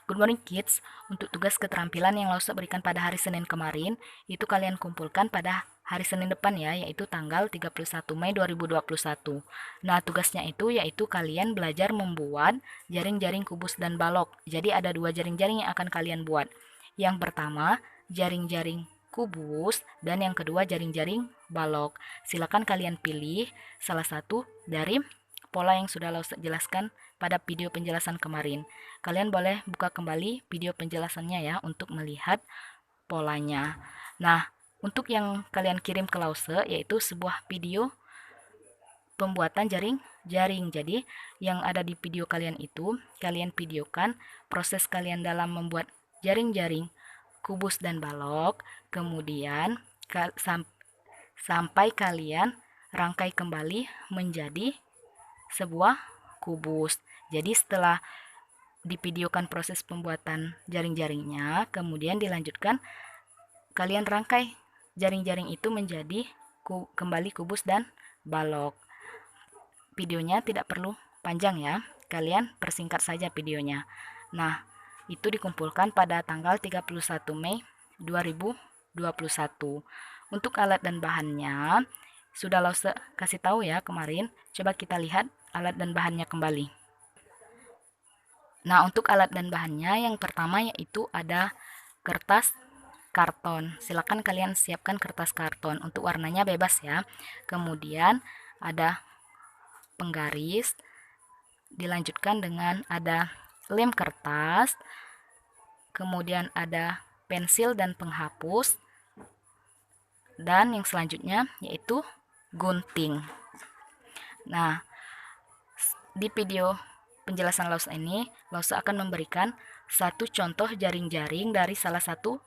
Good morning kids, untuk tugas keterampilan yang Lausa berikan pada hari Senin kemarin, itu kalian kumpulkan pada hari Senin depan ya, yaitu tanggal 31 Mei 2021. Nah, tugasnya itu yaitu kalian belajar membuat jaring-jaring kubus dan balok. Jadi ada dua jaring-jaring yang akan kalian buat. Yang pertama, jaring-jaring kubus dan yang kedua jaring-jaring balok. Silakan kalian pilih salah satu dari pola yang sudah Lausa jelaskan pada video penjelasan kemarin. Kalian boleh buka kembali video penjelasannya ya untuk melihat polanya. Nah, untuk yang kalian kirim ke Lause yaitu sebuah video pembuatan jaring-jaring. Jadi, yang ada di video kalian itu, kalian videokan proses kalian dalam membuat jaring-jaring kubus dan balok, kemudian sampai kalian rangkai kembali menjadi sebuah kubus. Jadi setelah divideokan proses pembuatan jaring-jaringnya, kemudian dilanjutkan kalian rangkai jaring-jaring itu menjadi kembali kubus dan balok. Videonya tidak perlu panjang ya, kalian persingkat saja videonya. Nah, itu dikumpulkan pada tanggal 31 Mei 2021. Untuk alat dan bahannya, sudah Lause kasih tahu ya kemarin. Coba kita lihat alat dan bahannya kembali. Nah, untuk alat dan bahannya yang pertama yaitu ada kertas karton. Silakan kalian siapkan kertas karton. Untuk warnanya bebas ya. Kemudian ada penggaris. Dilanjutkan dengan ada lem kertas. Kemudian ada pensil dan penghapus. Dan yang selanjutnya yaitu gunting. Nah, di video penjelasan Lause ini, Lause akan memberikan satu contoh jaring-jaring dari salah satu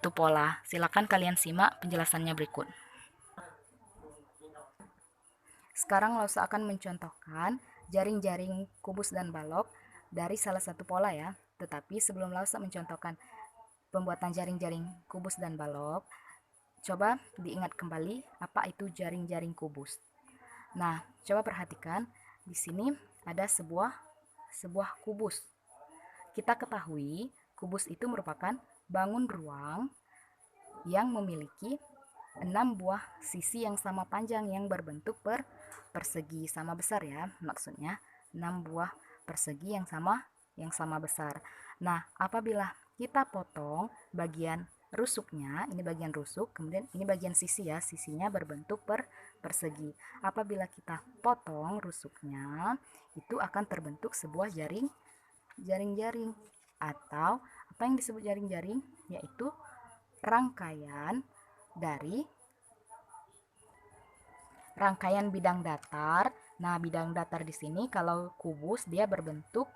pola. Silakan kalian simak penjelasannya berikut. Sekarang Lause akan mencontohkan jaring-jaring kubus dan balok dari salah satu pola ya. Tetapi sebelum Lause mencontohkan pembuatan jaring-jaring kubus dan balok, coba diingat kembali apa itu jaring-jaring kubus. Nah, coba perhatikan di sini ada sebuah kubus. Kita ketahui kubus itu merupakan bangun ruang yang memiliki 6 buah sisi yang sama panjang yang berbentuk persegi sama besar ya. Maksudnya 6 buah persegi yang sama besar. Nah, apabila kita potong bagian rusuknya, ini bagian rusuk, kemudian ini bagian sisi ya, sisinya berbentuk persegi. Apabila kita potong rusuknya, itu akan terbentuk sebuah jaring-jaring atau apa yang disebut jaring-jaring yaitu rangkaian dari rangkaian bidang datar. Nah, bidang datar di sini kalau kubus dia berbentuk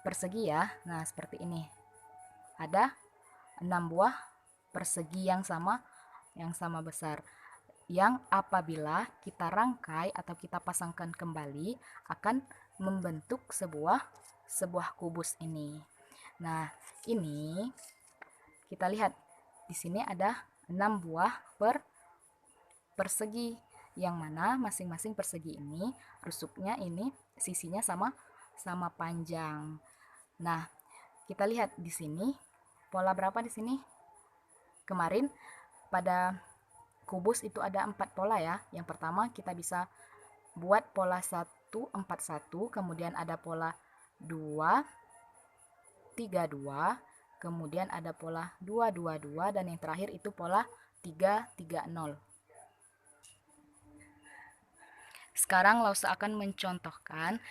persegi ya. Nah, seperti ini. Ada 6 buah persegi yang sama besar. Yang apabila kita rangkai atau kita pasangkan kembali akan membentuk sebuah kubus ini. Nah, ini kita lihat di sini ada 6 buah persegi yang mana masing-masing persegi ini rusuknya ini sisinya sama panjang. Nah, kita lihat di sini pola berapa di sini? Kemarin pada kubus itu ada 4 pola ya. Yang pertama kita bisa buat pola 1, 4, 1, kemudian ada pola 2, 3, 2, kemudian ada pola 2, 2, 2, dan yang terakhir itu pola 3, 3, 0. Sekarang Lause akan mencontohkan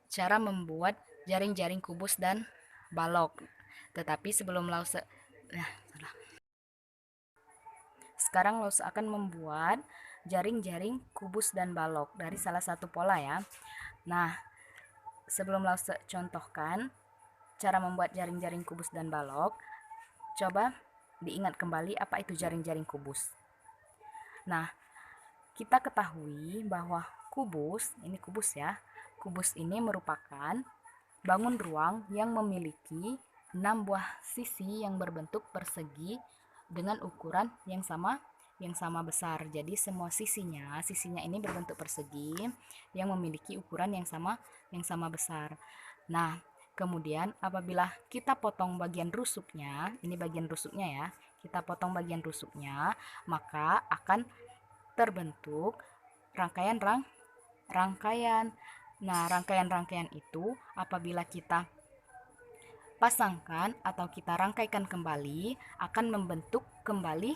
cara membuat jaring-jaring kubus dan balok. Tetapi sebelum Lause Sekarang Lause akan membuat jaring-jaring kubus dan balok dari salah satu pola ya. Nah, sebelum Lause contohkan cara membuat jaring-jaring kubus dan balok, coba diingat kembali apa itu jaring-jaring kubus. Nah, kita ketahui bahwa kubus, ini kubus ya, kubus ini merupakan bangun ruang yang memiliki 6 buah sisi yang berbentuk persegi dengan ukuran yang sama besar. Jadi semua sisinya ini berbentuk persegi yang memiliki ukuran yang sama besar. Nah, Kemudian apabila kita potong bagian rusuknya, ini bagian rusuknya ya, kita potong bagian rusuknya, maka akan terbentuk rangkaian. Nah, rangkaian-rangkaian itu apabila kita pasangkan atau kita rangkaikan kembali, akan membentuk kembali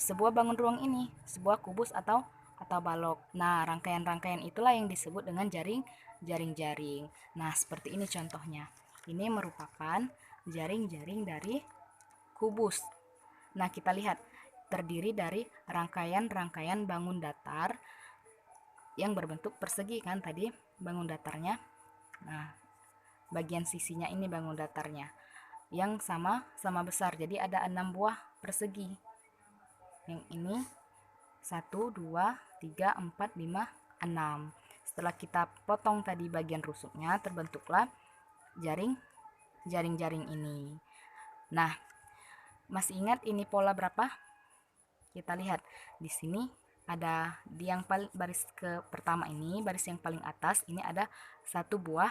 sebuah bangun ruang ini, sebuah kubus atau balok. Nah, rangkaian-rangkaian itulah yang disebut dengan jaring-jaring. Nah, seperti ini contohnya. Ini merupakan jaring-jaring dari kubus. Nah, kita lihat terdiri dari rangkaian-rangkaian bangun datar yang berbentuk persegi kan tadi bangun datarnya. Nah, bagian sisinya ini bangun datarnya yang sama besar. Jadi ada 6 buah persegi. Yang ini 1, 2, 3, 4, 5, 6. Setelah kita potong tadi bagian rusuknya, terbentuklah jaring-jaring ini. Nah, masih ingat ini pola berapa? Kita lihat di sini ada di yang paling baris ke pertama ini, baris yang paling atas ini ada 1 buah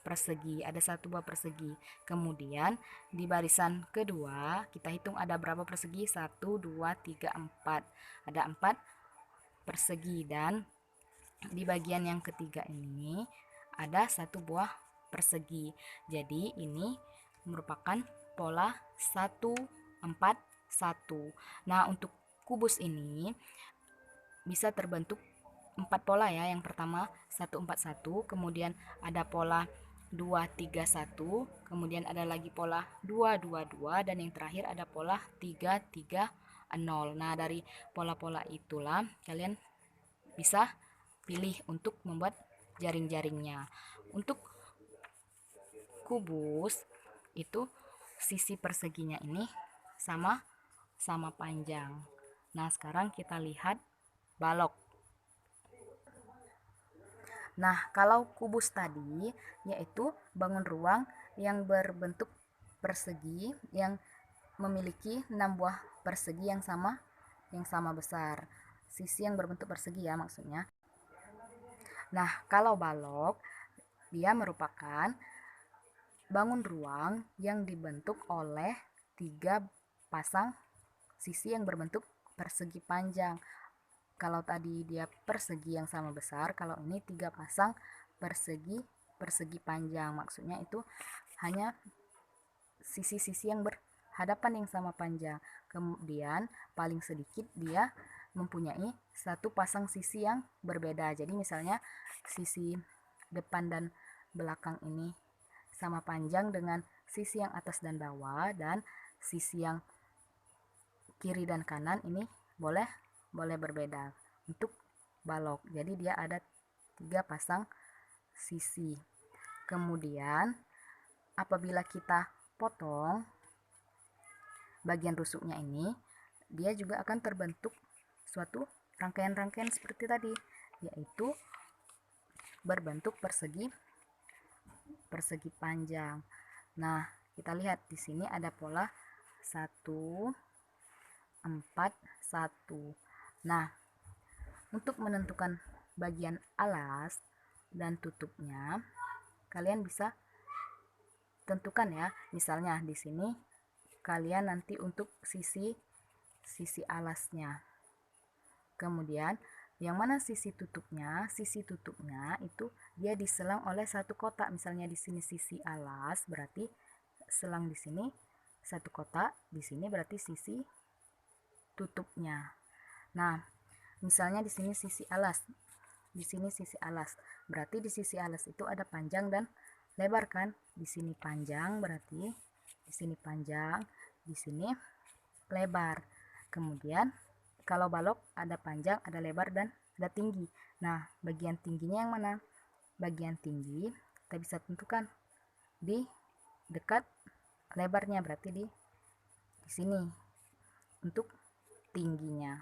persegi, ada 1 buah persegi. Kemudian di barisan kedua kita hitung ada berapa persegi, 1, 2, 3, 4. Ada 4 persegi, dan di bagian yang ketiga ini ada 1 buah persegi. Jadi ini merupakan pola 1, 4, 1. Nah, untuk kubus ini bisa terbentuk 4 pola ya. Yang pertama 1, 4, 1, kemudian ada pola 2, 3, 1, kemudian ada lagi pola 2, 2, 2, dan yang terakhir ada pola 3, 3, 0. Nah, dari pola-pola itulah kalian bisa pilih untuk membuat jaring-jaringnya. Untuk kubus itu sisi perseginya ini sama panjang. Nah, sekarang kita lihat balok. Nah, kalau kubus tadi yaitu bangun ruang yang berbentuk persegi yang memiliki 6 buah persegi yang sama besar. Sisi yang berbentuk persegi ya maksudnya. Nah, kalau balok dia merupakan bangun ruang yang dibentuk oleh 3 pasang sisi yang berbentuk persegi panjang. Kalau tadi dia persegi yang sama besar, kalau ini 3 pasang persegi panjang. Maksudnya itu hanya sisi-sisi yang berhadapan yang sama panjang. Kemudian paling sedikit dia mempunyai 1 pasang sisi yang berbeda. Jadi misalnya sisi depan dan belakang ini sama panjang dengan sisi yang atas dan bawah, dan sisi yang kiri dan kanan ini boleh berbeda untuk balok. Jadi dia ada 3 pasang sisi. Kemudian apabila kita potong bagian rusuknya ini, dia juga akan terbentuk suatu rangkaian-rangkaian seperti tadi, yaitu berbentuk persegi panjang. Nah, kita lihat di sini ada pola 1, 4, 1. Nah, untuk menentukan bagian alas dan tutupnya, kalian bisa tentukan ya. Misalnya di sini kalian nanti untuk sisi alasnya. Kemudian yang mana sisi tutupnya? Sisi tutupnya itu dia diselang oleh 1 kotak. Misalnya di sini sisi alas, berarti selang di sini 1 kotak, di sini berarti sisi tutupnya. Nah, misalnya di sini sisi alas. Di sini sisi alas. Berarti di sisi alas itu ada panjang dan lebar kan? Di sini panjang berarti di sini panjang, di sini lebar. Kemudian kalau balok ada panjang, ada lebar, dan ada tinggi. Nah, bagian tingginya yang mana? Bagian tinggi kita bisa tentukan di dekat lebarnya, berarti di sini untuk tingginya.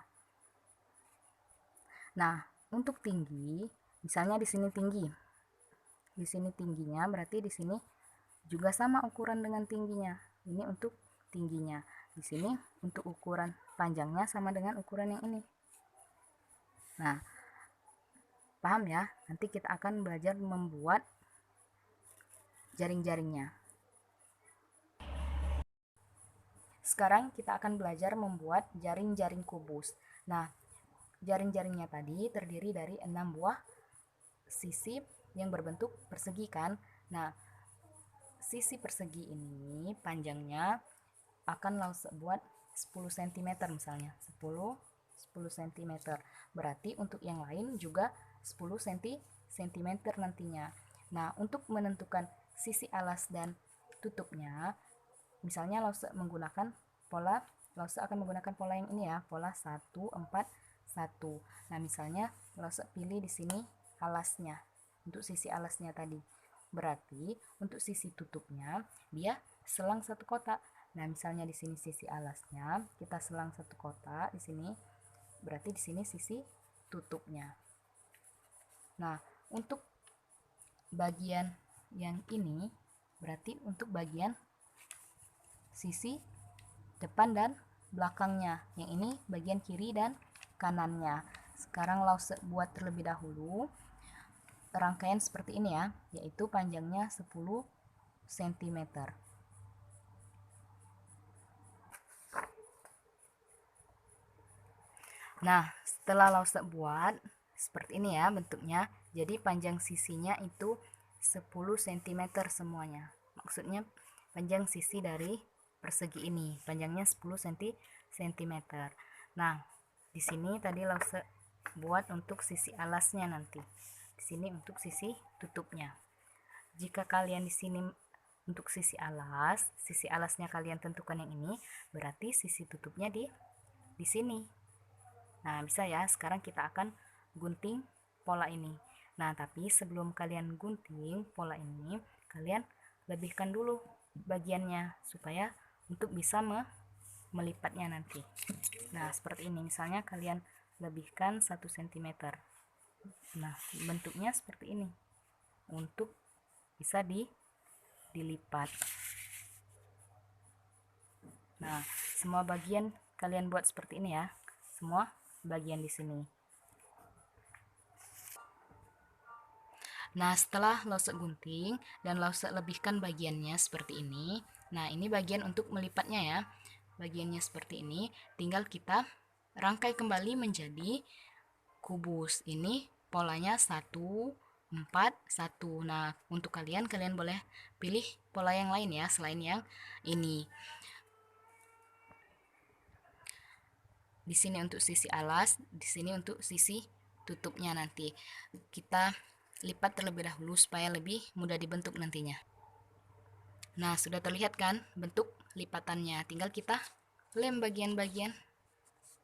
Nah, untuk tinggi, misalnya di sini tinggi. Di sini tingginya berarti di sini juga sama ukuran dengan tingginya. Ini untuk tingginya. Di sini untuk ukuran panjangnya sama dengan ukuran yang ini. Nah, Paham ya? Nanti kita akan belajar membuat jaring-jaringnya. Sekarang kita akan belajar membuat jaring-jaring kubus. Nah, jaring-jaringnya tadi terdiri dari 6 buah sisi yang berbentuk persegi kan. Nah, sisi persegi ini panjangnya akan Lause buat 10 cm misalnya. 10 cm. Berarti untuk yang lain juga 10 cm nantinya. Nah, untuk menentukan sisi alas dan tutupnya, misalnya Lause akan menggunakan pola yang ini ya, pola 1 4 1. Nah, misalnya Lause pilih di sini alasnya. Untuk sisi alasnya tadi. Berarti untuk sisi tutupnya dia selang satu kotak. Nah, misalnya di sini sisi alasnya, kita selang satu kotak di sini. Berarti di sini sisi tutupnya. Nah, untuk bagian yang ini berarti untuk bagian sisi depan dan belakangnya. Yang ini bagian kiri dan kanannya. Sekarang Lause buat terlebih dahulu rangkaian seperti ini ya, yaitu panjangnya 10 cm. Nah, setelah Lause buat seperti ini ya bentuknya, jadi panjang sisinya itu 10 cm semuanya. Maksudnya panjang sisi dari persegi ini, panjangnya 10 cm. Nah, di sini tadi Lause buat untuk sisi alasnya nanti. Di sini untuk sisi tutupnya. Jika kalian di sini untuk sisi alasnya kalian tentukan yang ini, berarti sisi tutupnya di sini. Nah, bisa ya. Sekarang kita akan gunting pola ini. Nah, tapi sebelum kalian gunting pola ini, kalian lebihkan dulu bagiannya supaya untuk bisa melipatnya nanti. Nah, seperti ini. Misalnya kalian lebihkan 1 cm. Nah, bentuknya seperti ini. Untuk bisa dilipat. Nah, semua bagian kalian buat seperti ini ya. Semua bagian di sini. Nah, setelah Lause gunting dan Lause lebihkan bagiannya seperti ini. Nah, ini bagian untuk melipatnya ya. Bagiannya seperti ini. Tinggal kita rangkai kembali menjadi kubus. Ini polanya 1 4 1. Nah, untuk kalian boleh pilih pola yang lain ya selain yang ini. Di sini untuk sisi alas, di sini untuk sisi tutupnya nanti. Kita lipat terlebih dahulu supaya lebih mudah dibentuk nantinya. Nah, sudah terlihat kan bentuk lipatannya. Tinggal kita lem bagian-bagian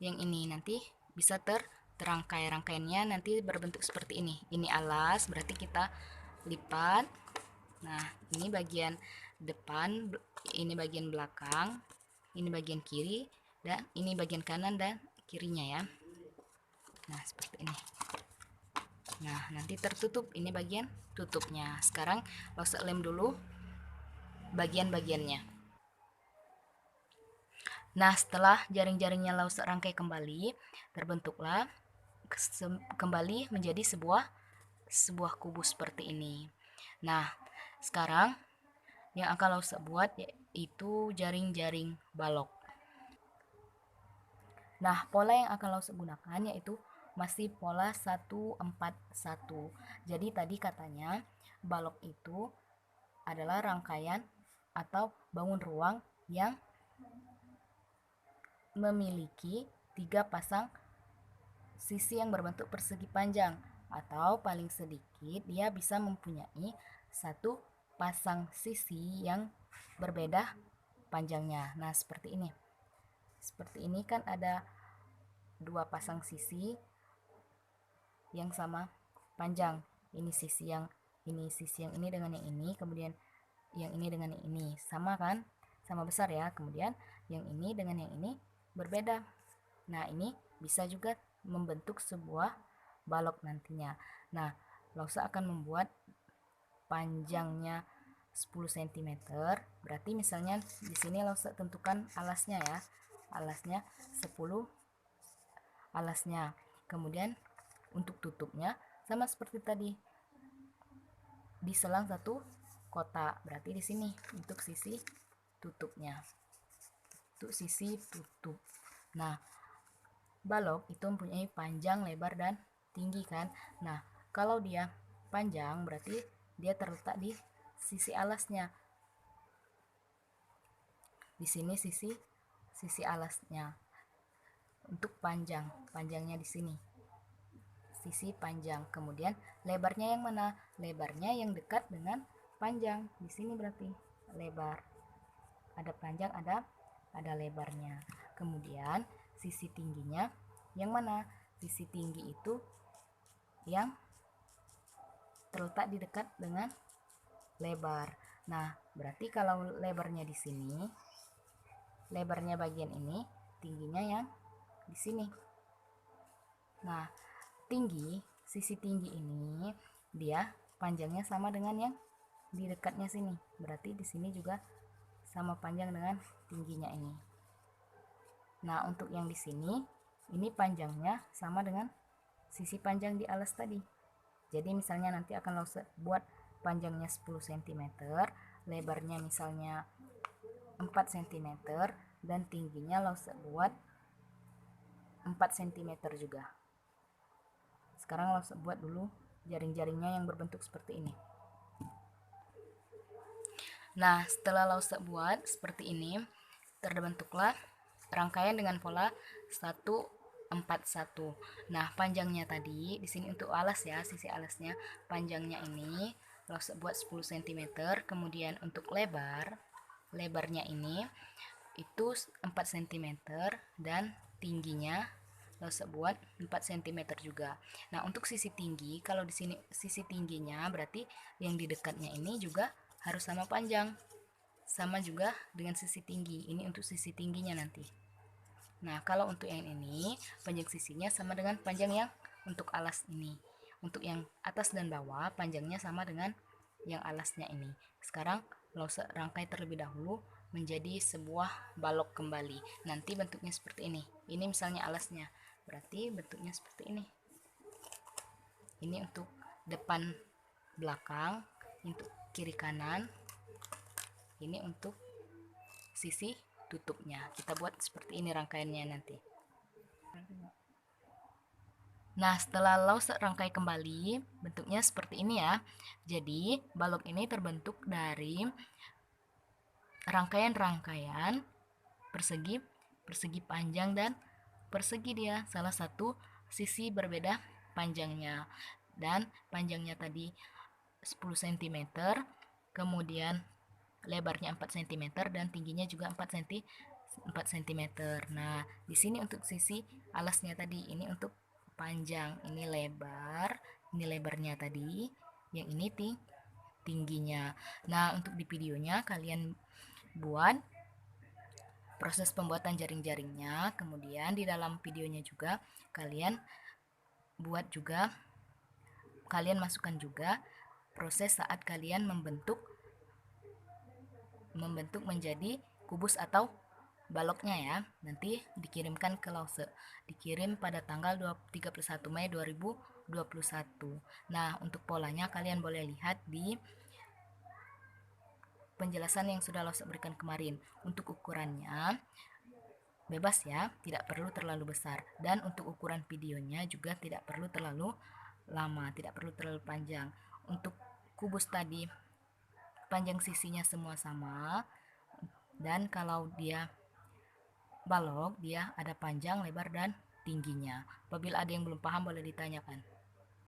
yang ini, nanti bisa terangkai. Rangkaiannya nanti berbentuk seperti ini. Ini alas, berarti kita lipat. Nah, ini bagian depan, ini bagian belakang, ini bagian kiri, dan ini bagian kanan dan kirinya ya. Nah, seperti ini. Nah, nanti tertutup, ini bagian tutupnya. Sekarang Lause lem dulu bagian-bagiannya. Nah, setelah jaring-jaringnya Lause rangkai kembali, terbentuklah kembali menjadi sebuah kubus seperti ini. Nah, sekarang yang akan Lause buat yaitu jaring-jaring balok. Nah, pola yang akan Lause gunakan yaitu masih pola 1 4 1. Jadi tadi katanya balok itu adalah rangkaian atau bangun ruang yang memiliki 3 pasang sisi yang berbentuk persegi panjang, atau paling sedikit dia bisa mempunyai 1 pasang sisi yang berbeda panjangnya. Nah, seperti ini. Seperti ini kan ada 2 pasang sisi yang sama panjang. Ini sisi yang ini dengan yang ini, kemudian yang ini dengan yang ini. Sama kan? Sama besar ya. Kemudian yang ini dengan yang ini berbeda. Nah, ini bisa juga membentuk sebuah balok nantinya. Nah, Lause akan membuat panjangnya 10 cm. Berarti misalnya di sini Lause tentukan alasnya ya. Alasnya 10 alasnya. Kemudian untuk tutupnya sama seperti tadi, diselang satu kotak, berarti di sini untuk sisi tutupnya, untuk sisi tutup. Nah, balok itu mempunyai panjang, lebar, dan tinggi kan. Nah, kalau dia panjang berarti dia terletak di sisi alasnya. Di sini sisi alasnya. Untuk panjangnya di sini. Sisi panjang. Kemudian lebarnya yang mana? Lebarnya yang dekat dengan panjang. Di sini berarti lebar. Ada panjang, ada lebarnya. Kemudian sisi tingginya yang mana? Sisi tinggi itu yang terletak di dekat dengan lebar. Nah, berarti kalau lebarnya di sini, lebarnya bagian ini, tingginya yang di sini. Nah, sisi tinggi ini dia panjangnya sama dengan yang di dekatnya sini. Berarti di sini juga sama panjang dengan tingginya ini. Nah, untuk yang di sini, ini panjangnya sama dengan sisi panjang di alas tadi. Jadi misalnya nanti akan Lause buat panjangnya 10 cm, lebarnya misalnya 4 cm, dan tingginya Lause buat 4 cm juga. Sekarang Lause buat dulu jaring-jaringnya yang berbentuk seperti ini. Nah, setelah Lause buat seperti ini, terbentuklah rangkaian dengan pola 141. Nah, panjangnya tadi di sini untuk alas ya, sisi alasnya panjangnya ini Lause buat 10 cm, kemudian untuk lebarnya ini itu 4 cm, dan tingginya Lause buat 4 cm juga. Nah, untuk sisi tinggi, kalau di sini sisi tingginya berarti yang di dekatnya ini juga harus sama panjang. Sama juga dengan sisi tinggi. Ini untuk sisi tingginya nanti. Nah, kalau untuk yang ini, panjang sisinya sama dengan panjang yang untuk alas ini. Untuk yang atas dan bawah, panjangnya sama dengan yang alasnya ini. Sekarang Lause rangkai terlebih dahulu menjadi sebuah balok kembali. Nanti bentuknya seperti ini. Ini misalnya alasnya. Berarti bentuknya seperti ini. Ini untuk depan belakang, untuk kiri kanan. Ini untuk sisi tutupnya. Kita buat seperti ini rangkaiannya nanti. Nah, setelah Lause rangkai kembali, bentuknya seperti ini ya. Jadi, balok ini terbentuk dari rangkaian-rangkaian persegi, persegi panjang dan persegi dia. Salah satu sisi berbeda panjangnya. Dan panjangnya tadi 10 cm, kemudian lebarnya 4 cm dan tingginya juga 4 cm. Nah, di sini untuk sisi alasnya tadi, ini untuk panjang, ini lebar, ini lebarnya tadi, yang ini tingginya. Nah, untuk di videonya kalian buat proses pembuatan jaring-jaringnya, kemudian di dalam videonya juga kalian buat juga, kalian masukkan juga proses saat kalian membentuk menjadi kubus atau baloknya ya. Nanti dikirimkan ke Lause. Dikirim pada tanggal 31 Mei 2021. Nah, untuk polanya kalian boleh lihat di penjelasan yang sudah Lause berikan kemarin. Untuk ukurannya bebas ya, tidak perlu terlalu besar. Dan untuk ukuran videonya juga tidak perlu terlalu lama, tidak perlu terlalu panjang. Untuk kubus tadi panjang sisinya semua sama, dan kalau dia balok dia ada panjang, lebar, dan tingginya. Apabila ada yang belum paham boleh ditanyakan.